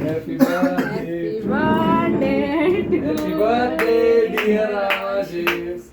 Happy birthday to you. Happy birthday dear Ashish.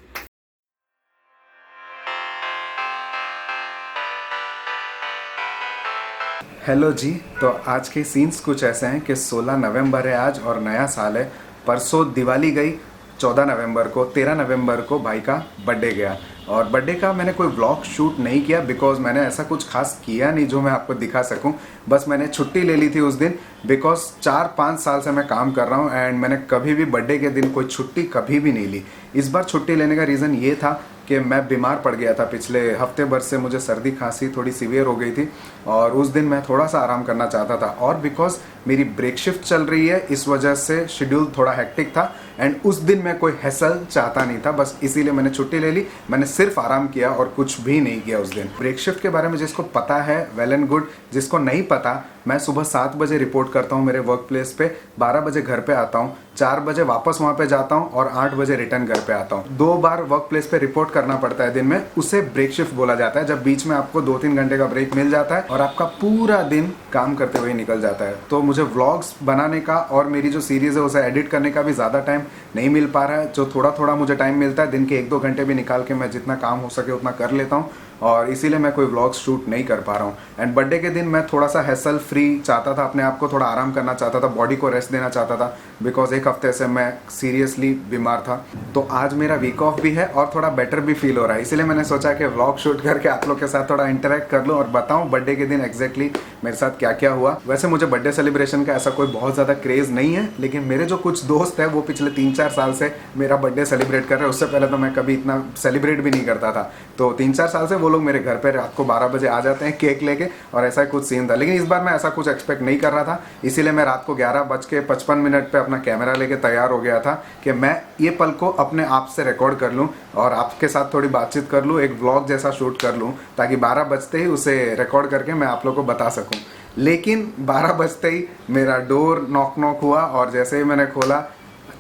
Hello ji. तो आज के सीन्स कुछ ऐसे हैं कि 16 नवंबर है आज और नया साल है। परसों दिवाली गई 14 नवंबर को, 13 नवंबर को भाई का बर्थडे गया। और बर्थडे का मैंने कोई व्लॉग शूट नहीं किया बिकॉज मैंने ऐसा कुछ खास किया नहीं जो मैं आपको दिखा सकूं। बस मैंने छुट्टी ले ली थी उस दिन बिकॉज 4-5 साल से मैं काम कर रहा हूं एंड मैंने कभी भी बर्थडे के दिन कोई छुट्टी कभी भी नहीं ली। इस बार छुट्टी लेने का रीज़न ये था कि मैं बीमार पड़ गया था। पिछले हफ्ते भर से मुझे सर्दी खांसी थोड़ी सीवियर हो गई थी और उस दिन मैं थोड़ा सा आराम करना चाहता था और बिकॉज मेरी ब्रेक शिफ्ट चल रही है इस वजह से शेड्यूल थोड़ा हेक्टिक था एंड उस दिन मैं कोई हैसल चाहता नहीं था। बस इसीलिए मैंने छुट्टी ले ली। मैंने सिर्फ आराम किया और कुछ भी नहीं किया उस दिन। ब्रेक शिफ्ट के बारे में जिसको पता है वेल एंड गुड, जिसको नहीं पता, मैं सुबह 7 बजे रिपोर्ट करता हूँ मेरे वर्क प्लेस पे, 12 बजे घर पे आता हूँ, 4 बजे वापस वहाँ पे जाता हूँ और 8 बजे रिटर्न घर पे आता हूँ। 2 बार वर्क प्लेस पे रिपोर्ट करना पड़ता है दिन में, उसे ब्रेक शिफ्ट बोला जाता है। जब बीच में आपको 2-3 घंटे का ब्रेक मिल जाता है और आपका पूरा दिन काम करते हुए निकल जाता है। तो मुझे व्लॉग्स बनाने का और मेरी जो सीरीज़ है उसे एडिट करने का भी ज़्यादा टाइम नहीं मिल पा रहा है। जो थोड़ा थोड़ा मुझे टाइम मिलता है, दिन के 1-2 घंटे भी निकाल के मैं जितना काम हो सके उतना कर लेता हूँ और इसीलिए मैं कोई व्लॉग शूट नहीं कर पा रहा हूँ। एंड बर्थडे के दिन मैं थोड़ा सा हैसल फ्री चाहता था, अपने आप को थोड़ा आराम करना चाहता था, बॉडी को रेस्ट देना चाहता था बिकॉज 1 हफ्ते से मैं सीरियसली बीमार था। तो आज मेरा वीक ऑफ भी है और थोड़ा बेटर भी फील हो रहा है, इसलिए मैंने सोचा कि व्लॉग शूट करके आप लोग के साथ थोड़ा इंटरेक्ट कर लूँ और बताऊँ बर्थडे के दिन एग्जैक्टली मेरे साथ क्या क्या हुआ। वैसे मुझे बर्थडे सेलिब्रेशन का ऐसा कोई बहुत ज़्यादा क्रेज़ नहीं है, लेकिन मेरे जो कुछ दोस्त हैं वो पिछले 3-4 साल से मेरा बर्थडे सेलिब्रेट कर रहे हैं। उससे पहले तो मैं कभी इतना सेलिब्रेट भी नहीं करता था। तो 3-4 साल से वो लोग मेरे घर पे रात को 12 बजे आ जाते हैं केक लेके और ऐसा कुछ सीन था। लेकिन इस बार मैं ऐसा कुछ एक्सपेक्ट नहीं कर रहा था, इसीलिए मैं रात को 11:55 पे अपना कैमरा लेके तैयार हो गया था कि मैं ये पल को अपने आप से रिकॉर्ड कर लूँ और आपके साथ थोड़ी बातचीत कर लूँ, एक व्लॉग जैसा शूट कर लूँ ताकि 12 बजते ही उसे रिकॉर्ड करके मैं आप लोग को बता सकूँ। लेकिन 12 बजते ही मेरा डोर नॉक हुआ और जैसे ही मैंने खोला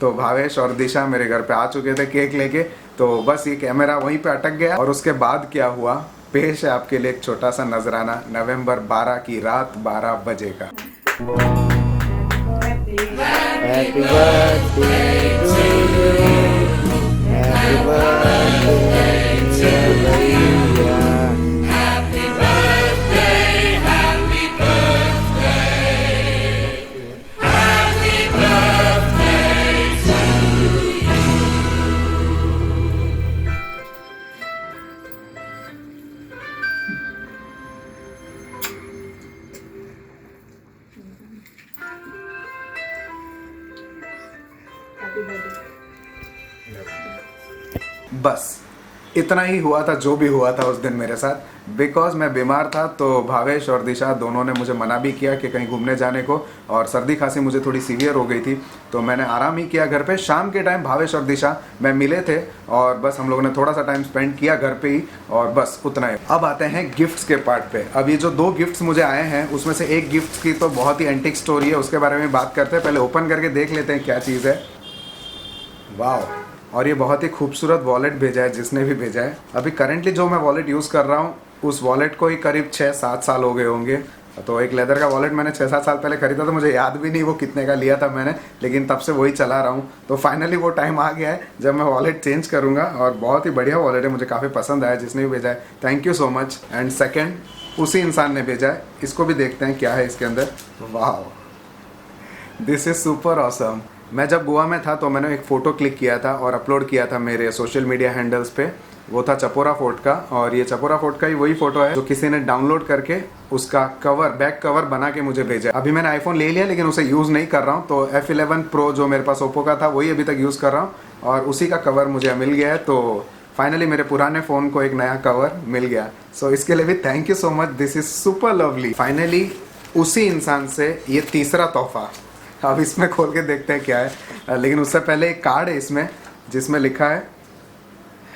तो भावेश और दिशा मेरे घर पे आ चुके थे केक लेके। तो बस ये कैमरा वहीं पे अटक गया और उसके बाद क्या हुआ पेश है आपके लिए एक छोटा सा नजराना नवंबर 12 की रात 12 बजे का। Happy birthday to you. Happy birthday to you. Happy birthday, happy birthday. Happy birthday to you. बस इतना ही हुआ था जो भी हुआ था उस दिन मेरे साथ। बिकॉज मैं बीमार था तो भावेश और दिशा दोनों ने मुझे मना भी किया कि कहीं घूमने जाने को और सर्दी खांसी मुझे थोड़ी सीवियर हो गई थी तो मैंने आराम ही किया घर पे। शाम के टाइम भावेश और दिशा मैं मिले थे और बस हम लोगों ने थोड़ा सा टाइम स्पेंड किया घर पे ही और बस उतना ही। अब आते हैं गिफ्ट्स के पार्ट पे। अब ये जो 2 गिफ्ट्स मुझे आए हैं उसमें से एक गिफ्ट की तो बहुत ही एंटिक स्टोरी है, उसके बारे में बात करते हैं। पहले ओपन करके देख लेते हैं क्या चीज़ है। वाह, और ये बहुत ही खूबसूरत वॉलेट भेजा है जिसने भी भेजा है। अभी करंटली जो मैं वॉलेट यूज़ कर रहा हूँ उस वॉलेट को ही करीब 6-7 साल हो गए होंगे। तो एक लेदर का वॉलेट मैंने 6-7 साल पहले खरीदा था, मुझे याद भी नहीं वो कितने का लिया था मैंने, लेकिन तब से वही चला रहा हूँ। तो फाइनली वो टाइम आ गया है जब मैं वॉलेट चेंज करूँगा और बहुत ही बढ़िया वॉलेट है, मुझे काफ़ी पसंद आया जिसने भी भेजा है। Thank you so much. And second उसी इंसान ने भेजा है, इसको भी देखते हैं क्या है इसके अंदर। वाह, दिस इज़ सुपर ऑसम। मैं जब गोवा में था तो मैंने एक फ़ोटो क्लिक किया था और अपलोड किया था मेरे सोशल मीडिया हैंडल्स पे। वो था चपोरा फोर्ट का और ये चपोरा फोर्ट का ही वही फ़ोटो है जो किसी ने डाउनलोड करके उसका कवर, बैक कवर बना के मुझे भेजा। अभी मैंने आईफोन ले लिया लेकिन उसे यूज़ नहीं कर रहा हूँ, तो F11 Pro जो मेरे पास ओप्पो का था वही अभी तक यूज़ कर रहा हूँ और उसी का कवर मुझे मिल गया है। तो फाइनली मेरे पुराने फ़ोन को एक नया कवर मिल गया। सो इसके लिए भी thank you so much, this is super lovely. Finally उसी इंसान से ये तीसरा तोहफा। अब इसमें खोल के देखते हैं क्या है, लेकिन उससे पहले एक कार्ड है इसमें जिसमें लिखा है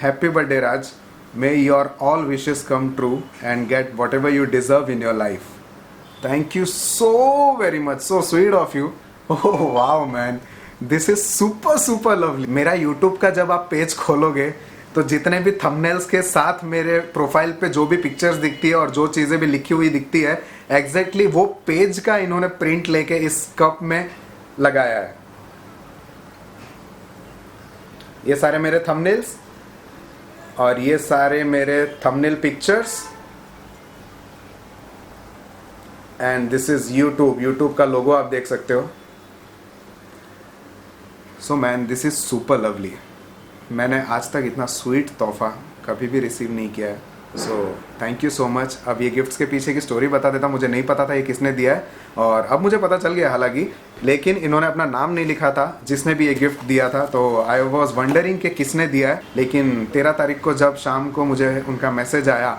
happy birthday Raj, may your all wishes come true and get what ever you deserve in your life. Thank you so very much, so sweet of you. Oh wow man, this is super super lovely. मेरा YouTube का जब आप page खोलोगे तो जितने भी thumbnails के साथ मेरे प्रोफाइल पे जो भी पिक्चर्स दिखती है और जो चीज़ें भी लिखी हुई दिखती है, एग्जैक्टली वो पेज का इन्होंने प्रिंट लेके इस कप में लगाया है। ये सारे मेरे थंबनेल्स और ये सारे मेरे thumbnail pictures, and this is YouTube का लोगो आप देख सकते हो। So man, this is super lovely. मैंने आज तक इतना स्वीट तोहफा कभी भी रिसीव नहीं किया है। So thank you so much. अब ये गिफ्ट्स के पीछे की स्टोरी बता देता, मुझे नहीं पता था ये किसने दिया है, और अब मुझे पता चल गया हालांकि, लेकिन इन्होंने अपना नाम नहीं लिखा था जिसने भी ये गिफ्ट दिया था। तो आई वॉज वंडरिंग कि किसने दिया है, लेकिन 13 तारीख को जब शाम को मुझे उनका मैसेज आया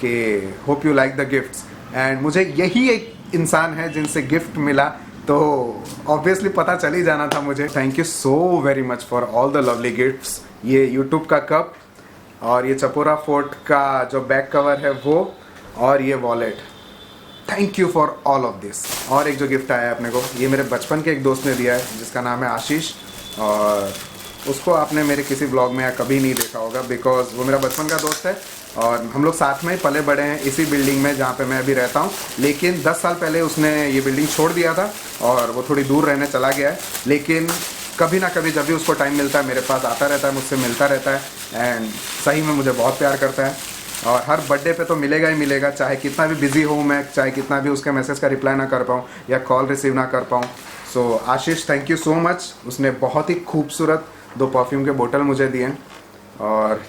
कि hope you like the gifts, and मुझे यही एक इंसान है जिनसे गिफ्ट मिला, तो ऑब्वियसली पता चल ही जाना था मुझे। Thank you so very much for all the lovely gifts. ये यूट्यूब का कप और ये चपोरा फोर्ट का जो बैक कवर है वो, और ये wallet. Thank you for all of this. और एक जो गिफ्ट आया है अपने को, ये मेरे बचपन के एक दोस्त ने दिया है जिसका नाम है आशीष, और उसको आपने मेरे किसी ब्लॉग में या कभी नहीं देखा होगा, बिकॉज वो मेरा बचपन का दोस्त है और हम लोग साथ में ही पले बड़े हैं इसी बिल्डिंग में जहाँ पे मैं अभी रहता हूँ। लेकिन 10 साल पहले उसने ये बिल्डिंग छोड़ दिया था और वो थोड़ी दूर रहने चला गया है, लेकिन कभी ना कभी जब भी उसको टाइम मिलता है मेरे पास आता रहता है, मुझसे मिलता रहता है, एंड सही में मुझे बहुत प्यार करता है। और हर बर्थडे पे तो मिलेगा ही मिलेगा, चाहे कितना भी बिजी हूँ मैं, चाहे कितना भी उसके मैसेज का रिप्लाई ना कर पाऊँ या कॉल रिसीव ना कर पाऊँ। सो आशीष, थैंक यू सो मच। उसने बहुत ही खूबसूरत 2 परफ्यूम के बोतल मुझे दिए, और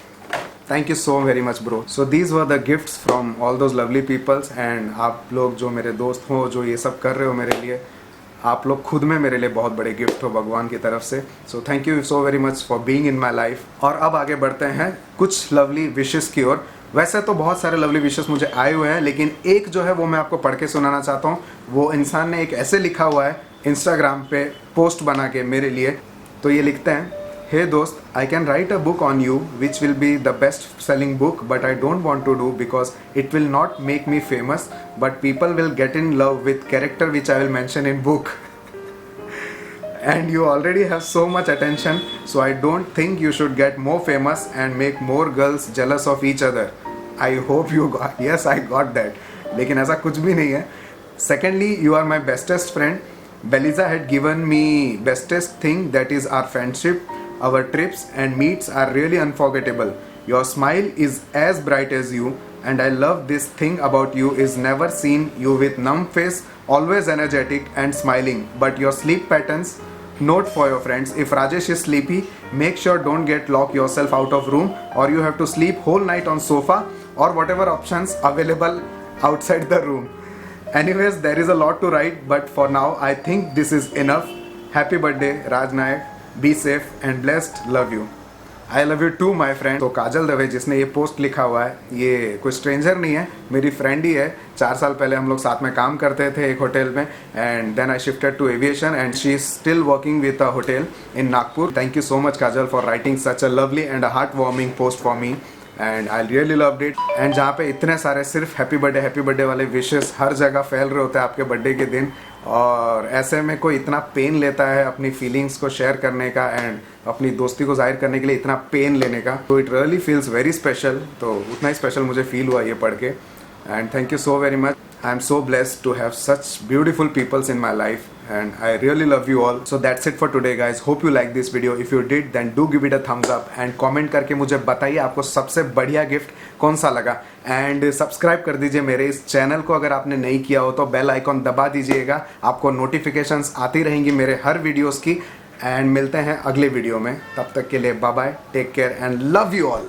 thank you so very much bro. So these were the gifts from all those lovely peoples, and आप लोग जो मेरे दोस्त हो, जो ये सब कर रहे हो मेरे लिए, आप लोग खुद में मेरे लिए बहुत बड़े गिफ्ट हो भगवान की तरफ से। So thank you so very much for being in my life. और अब आगे बढ़ते हैं कुछ लवली विशेस की ओर। वैसे तो बहुत सारे लवली विशेस मुझे आए हुए हैं, लेकिन एक जो है वो मैं आपको पढ़ के सुनाना चाहता हूँ। वो इंसान ने एक ऐसे लिखा हुआ है इंस्टाग्राम पे पोस्ट बना के मेरे लिए। तो ये लिखते हैं, हे दोस्त, I can write a book on you which will be the best selling book, but I don't want to do because it will not make me famous, but people will get in love with character which I will mention in book. And you already have so much attention, so I don't think you should get more famous and make more girls jealous of each other. I hope you got, yes I got that. लेकिन ऐसा कुछ भी नहीं है। Secondly, you are my bestest friend. Beliza had given me bestest thing, that is our friendship. Our trips and meets are really unforgettable. Your smile is as bright as you, and I love this thing about you is never seen you with numb face, always energetic and smiling. But your sleep patterns, note for your friends, if Rajesh is sleepy, make sure don't get lock yourself out of room, or you have to sleep whole night on sofa or whatever options available outside the room. Anyways, there is a lot to write, but for now I think this is enough. Happy birthday Raj Nayak. Be safe and blessed. Love you. I love you too my friend. तो काजल दवे जिसने ये post लिखा हुआ है, ये कोई stranger नहीं है, मेरी फ्रेंड ही है। 4 साल पहले हम लोग साथ में काम करते थे एक होटल में, and then I shifted to aviation, and she is still working with a hotel in Nagpur. Thank you so much Kajal for writing such a lovely and a heart warming post for me, and I really loved it. And जहाँ पे इतने सारे सिर्फ happy birthday वाले wishes हर जगह फैल रहे होते हैं आपके बर्थडे के दिन, और ऐसे में कोई इतना पेन लेता है अपनी फीलिंग्स को शेयर करने का एंड अपनी दोस्ती को जाहिर करने के लिए इतना पेन लेने का, तो it really feels very special. तो उतना ही स्पेशल मुझे फील हुआ ये पढ़ के, and thank you so very much. I am so blessed to have such beautiful peoples in my life, and I really love you all. So that's it for today guys. Hope you like this video. If you did then do give it a thumbs up and comment करके मुझे बताइए आपको सबसे बढ़िया gift कौन सा लगा, and subscribe कर दीजिए मेरे इस चैनल को अगर आपने नहीं किया हो तो बेल आइकॉन दबा दीजिएगा, आपको नोटिफिकेशंस आती रहेंगी मेरे हर वीडियोस की। एंड मिलते हैं अगले वीडियो में, तब तक के लिए bye bye, take care and love you all.